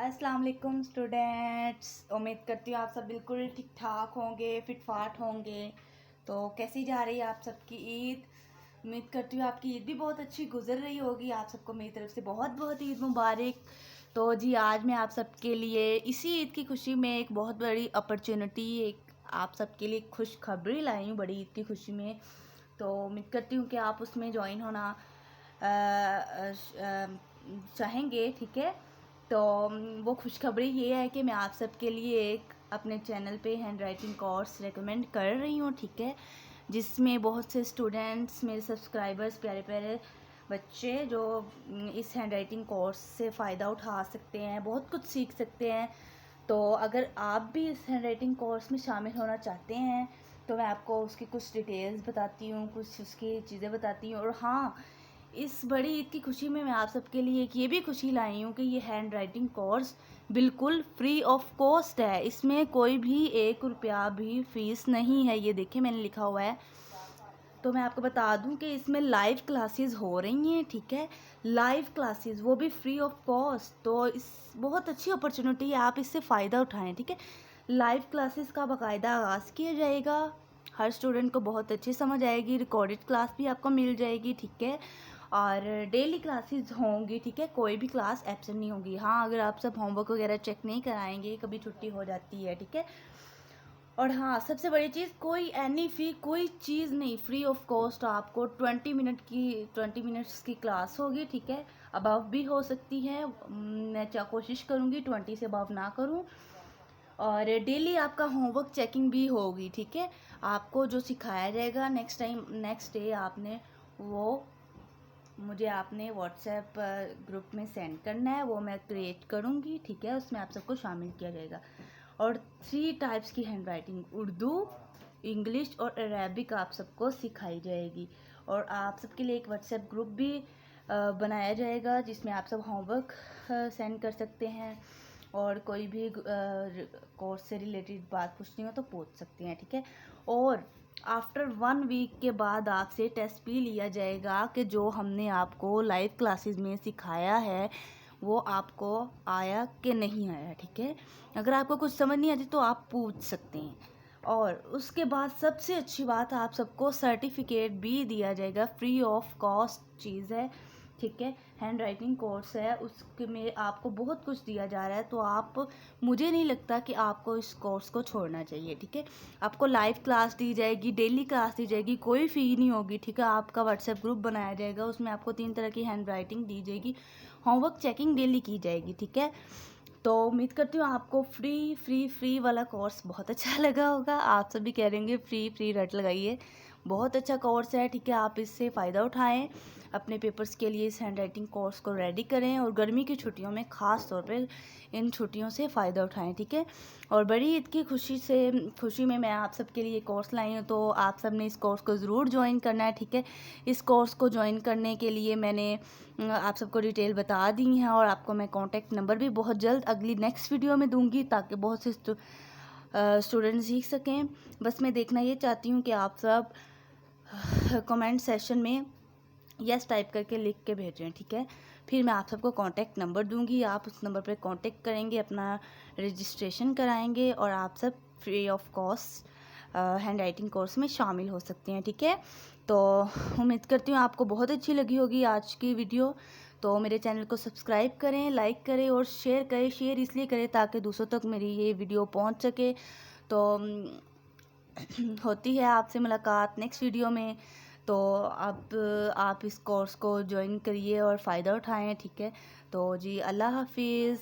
अस्सलाम वालेकुम स्टूडेंट्स। उम्मीद करती हूँ आप सब बिल्कुल ठीक ठाक होंगे, फिट फाट होंगे। तो कैसी जा रही है आप सबकी ईद? उम्मीद करती हूँ आपकी ईद भी बहुत अच्छी गुजर रही होगी। आप सबको मेरी तरफ से बहुत बहुत ईद मुबारक। तो जी आज मैं आप सबके लिए इसी ईद की खुशी में एक बहुत बड़ी अपॉर्चुनिटी, एक आप सबके लिए खुशखबरी लाई हूँ बड़ी ईद की खुशी में। तो उम्मीद करती हूँ कि आप उसमें ज्वाइन होना चाहेंगे, ठीक है। तो वो खुशखबरी ये है कि मैं आप सबके लिए एक अपने चैनल पे हैंड राइटिंग कोर्स रेकमेंड कर रही हूँ, ठीक है, जिसमें बहुत से स्टूडेंट्स, मेरे सब्सक्राइबर्स, प्यारे प्यारे बच्चे जो इस हैंड राइटिंग कोर्स से फ़ायदा उठा सकते हैं, बहुत कुछ सीख सकते हैं। तो अगर आप भी इस हैंड राइटिंग कोर्स में शामिल होना चाहते हैं तो मैं आपको उसकी कुछ डिटेल्स बताती हूँ, कुछ उसकी चीज़ें बताती हूँ। और हाँ, इस बड़ी ईद की खुशी में मैं आप सबके लिए एक ये भी खुशी लाई हूँ कि ये हैंड राइटिंग कोर्स बिल्कुल फ्री ऑफ कॉस्ट है। इसमें कोई भी 1 रुपया भी फीस नहीं है। ये देखिए मैंने लिखा हुआ है। तो मैं आपको बता दूं कि इसमें लाइव क्लासेस हो रही हैं, ठीक है, लाइव क्लासेस, वो भी फ्री ऑफ कॉस्ट। तो इस बहुत अच्छी अपॉर्चुनिटी है, आप इससे फ़ायदा उठाएं, ठीक है। लाइव क्लासेस का बाकायदा आगाज़ किया जाएगा, हर स्टूडेंट को बहुत अच्छी समझ आएगी, रिकॉर्डेड क्लास भी आपको मिल जाएगी, ठीक है। और डेली क्लासेस होंगी, ठीक है, कोई भी क्लास एब्सेंट नहीं होगी। हाँ, अगर आप सब होमवर्क वगैरह चेक नहीं कराएंगे, कभी छुट्टी हो जाती है, ठीक है। और हाँ, सबसे बड़ी चीज़, कोई एनी फ़ी, कोई चीज़ नहीं, फ्री ऑफ कॉस्ट। आपको 20 मिनट्स की क्लास होगी, ठीक है। अबव भी हो सकती है, मैं कोशिश करूँगी 20 से अबव ना करूँ। और डेली आपका होमवर्क चेकिंग भी होगी, ठीक है। आपको जो सिखाया जाएगा नेक्स्ट डे आपने वो मुझे आपने व्हाट्सएप ग्रुप में सेंड करना है, वो मैं क्रिएट करूँगी, ठीक है। उसमें आप सबको शामिल किया जाएगा। और 3 टाइप्स की हैंड राइटिंग, उर्दू, इंग्लिश और अरेबिक आप सबको सिखाई जाएगी। और आप सबके लिए एक व्हाट्सएप ग्रुप भी बनाया जाएगा जिसमें आप सब होमवर्क सेंड कर सकते हैं और कोई भी कोर्स से रिलेटेड बात पूछनी हो तो पूछ सकते हैं, ठीक है। और आफ्टर 1 वीक के बाद आपसे टेस्ट भी लिया जाएगा कि जो हमने आपको लाइव क्लासेस में सिखाया है वो आपको आया कि नहीं आया, ठीक है। अगर आपको कुछ समझ नहीं आती तो आप पूछ सकते हैं। और उसके बाद सबसे अच्छी बात, आप सबको सर्टिफिकेट भी दिया जाएगा, फ्री ऑफ कॉस्ट चीज़ है, ठीक है। हैंड राइटिंग कोर्स है, उसके में आपको बहुत कुछ दिया जा रहा है। तो आप, मुझे नहीं लगता कि आपको इस कोर्स को छोड़ना चाहिए, ठीक है। आपको लाइव क्लास दी जाएगी, डेली क्लास दी जाएगी, कोई फ़ी नहीं होगी, ठीक है। आपका व्हाट्सएप ग्रुप बनाया जाएगा, उसमें आपको 3 तरह की हैंड राइटिंग दी जाएगी, होमवर्क चेकिंग डेली की जाएगी, ठीक है। तो उम्मीद करती हूँ आपको फ्री वाला कोर्स बहुत अच्छा लगा होगा। आप सभी कह रहे होंगे फ्री रट लगाइए, बहुत अच्छा कोर्स है, ठीक है। आप इससे फ़ायदा उठाएं, अपने पेपर्स के लिए इस हैंड राइटिंग कोर्स को रेडी करें और गर्मी की छुट्टियों में ख़ास तौर पे इन छुट्टियों से फ़ायदा उठाएं, ठीक है। और बड़ी ईद की खुशी में मैं आप सबके लिए कोर्स लाई हूँ, तो आप सब ने इस कोर्स को ज़रूर ज्वाइन करना है, ठीक है। इस कोर्स को ज्वाइन करने के लिए मैंने आप सबको डिटेल बता दी हैं और आपको मैं कॉन्टैक्ट नंबर भी बहुत जल्द अगली नेक्स्ट वीडियो में दूंगी ताकि बहुत से स्टूडेंट सीख सकें। बस मैं देखना ये चाहती हूँ कि आप सब कमेंट सेशन में यस टाइप करके लिख के भेजें, ठीक है। फिर मैं आप सबको कॉन्टैक्ट नंबर दूंगी, आप उस नंबर पर कॉन्टैक्ट करेंगे, अपना रजिस्ट्रेशन कराएंगे और आप सब free of cost hand writing course में शामिल हो सकते हैं, ठीक है। तो उम्मीद करती हूँ आपको बहुत अच्छी लगी होगी आज की वीडियो। तो मेरे चैनल को सब्सक्राइब करें, लाइक करें और शेयर करें। शेयर इसलिए करें ताकि दूसरों तक मेरी ये वीडियो पहुँच सके। तो होती है आपसे मुलाकात नेक्स्ट वीडियो में। तो अब आप इस कोर्स को ज्वाइन करिए और फ़ायदा उठाएं, ठीक है। तो जी, अल्लाह हाफिज़।